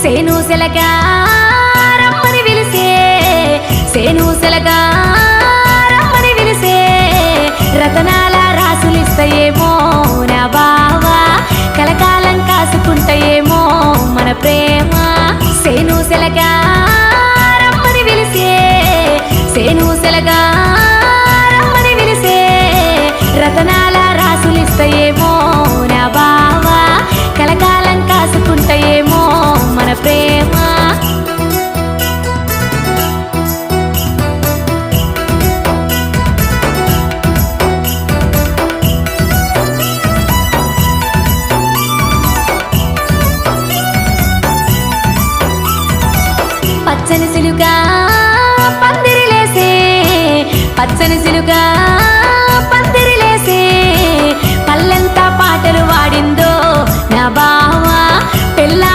సేనుసెలగా రమ్మని పిలిసే సేనుసెలగా రమ్మని పిలిసే రతనాల రాసులిస్తాయేమో నా బావా కలకాలం కాసుకుంటాయేమో మన ప్రేమ సేనుసెలగా రమ్మని పిలిసే సేనుసెలగా రమ్మని పిలిసే రతనాల రాసులిస్తాయేమో నా బావా కలకాలం కాసుకుంటాయేమో మన ప్రేమ పచ్చని సిలుగా పందిరిలేసే పచ్చని సిలుగా